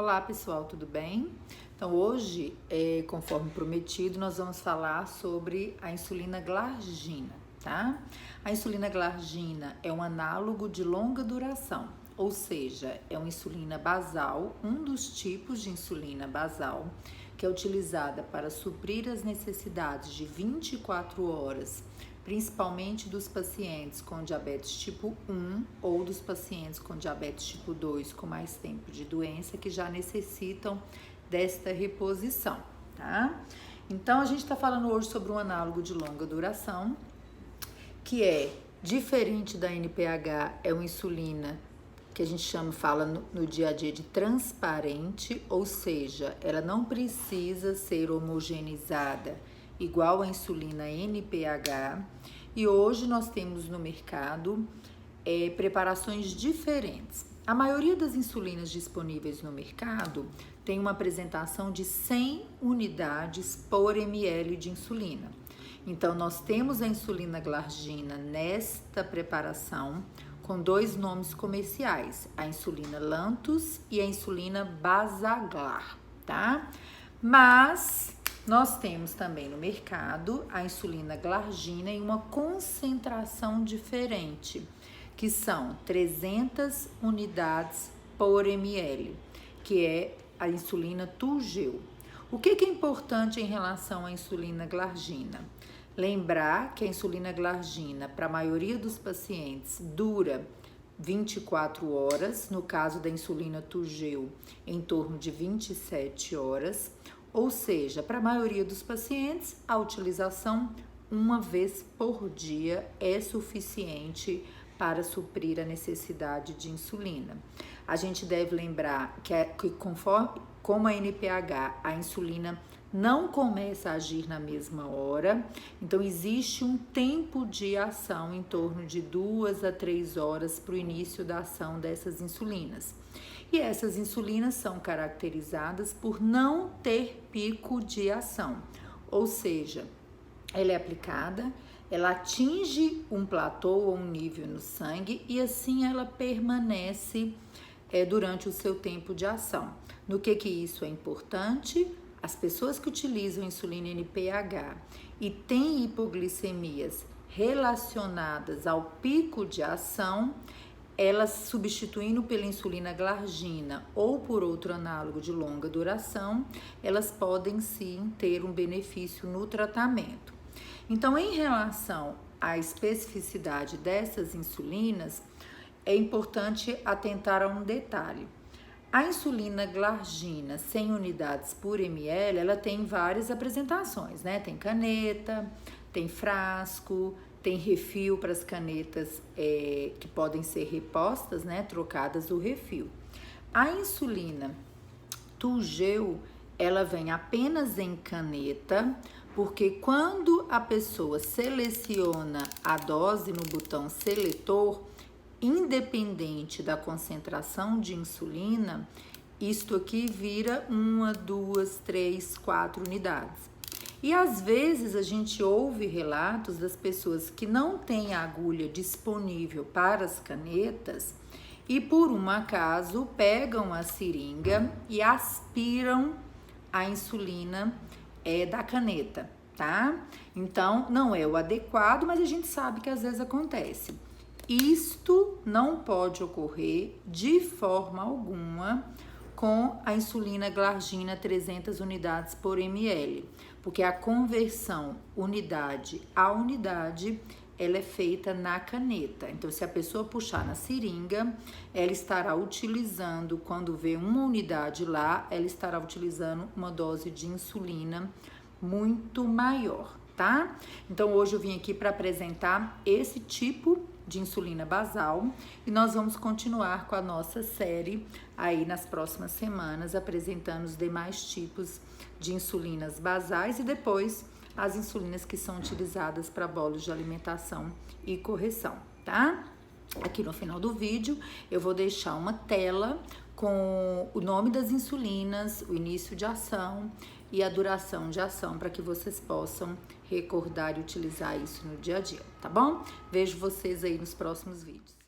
Olá pessoal, tudo bem? Então hoje, conforme prometido, nós vamos falar sobre a insulina glargina, tá? A insulina glargina é um análogo de longa duração, ou seja, é uma insulina basal, um dos tipos de insulina basal, que é utilizada para suprir as necessidades de 24 horas, principalmente dos pacientes com diabetes tipo 1 ou dos pacientes com diabetes tipo 2 com mais tempo de doença que já necessitam desta reposição, tá? Então a gente está falando hoje sobre um análogo de longa duração que é diferente da NPH, é uma insulina que a gente fala no dia a dia de transparente, ou seja, ela não precisa ser homogeneizada igual a insulina NPH, e hoje nós temos no mercado preparações diferentes. A maioria das insulinas disponíveis no mercado tem uma apresentação de 100 unidades por ml de insulina. Então, nós temos a insulina glargina nesta preparação com dois nomes comerciais, a insulina Lantus e a insulina Basaglar, tá? Mas nós temos também no mercado a insulina glargina em uma concentração diferente, que são 300 unidades por ml, que é a insulina Toujeo. O que é importante em relação à insulina glargina? Lembrar que a insulina glargina, para a maioria dos pacientes, dura 24 horas, no caso da insulina Toujeo, em torno de 27 horas, ou seja, para a maioria dos pacientes, a utilização uma vez por dia é suficiente para suprir a necessidade de insulina. A gente deve lembrar que como a NPH, a insulina não começa a agir na mesma hora, então existe um tempo de ação em torno de 2 a 3 horas para o início da ação dessas insulinas. E essas insulinas são caracterizadas por não ter pico de ação, ou seja, ela é aplicada, ela atinge um platô ou um nível no sangue e assim ela permanece durante o seu tempo de ação. No que isso é importante? As pessoas que utilizam insulina NPH e têm hipoglicemias relacionadas ao pico de ação, elas substituindo pela insulina glargina ou por outro análogo de longa duração, elas podem sim ter um benefício no tratamento. Então, em relação à especificidade dessas insulinas, é importante atentar a um detalhe. A insulina glargina 100 unidades por ml, ela tem várias apresentações, né? Tem caneta, tem frasco, tem refil para as canetas que podem ser repostas, né? Trocadas o refil. A insulina Toujeo, ela vem apenas em caneta, porque quando a pessoa seleciona a dose no botão seletor, independente da concentração de insulina, isto aqui vira 1, 2, 3, 4 unidades. E às vezes a gente ouve relatos das pessoas que não têm a agulha disponível para as canetas e por um acaso pegam a seringa e aspiram a insulina da caneta, tá? Então não é o adequado, mas a gente sabe que às vezes acontece. Isto não pode ocorrer de forma alguma com a insulina glargina 300 unidades por ml, porque a conversão unidade a unidade, ela é feita na caneta. Então, se a pessoa puxar na seringa, ela estará utilizando, quando vê uma unidade lá, ela estará utilizando uma dose de insulina muito maior, tá? Então, hoje eu vim aqui para apresentar esse tipo de insulina basal e nós vamos continuar com a nossa série aí nas próximas semanas, apresentando os demais tipos de insulinas basais e depois as insulinas que são utilizadas para bolos de alimentação e correção, tá? Aqui no final do vídeo eu vou deixar uma tela com o nome das insulinas, o início de ação e a duração de ação para que vocês possam recordar e utilizar isso no dia a dia, tá bom? Vejo vocês aí nos próximos vídeos.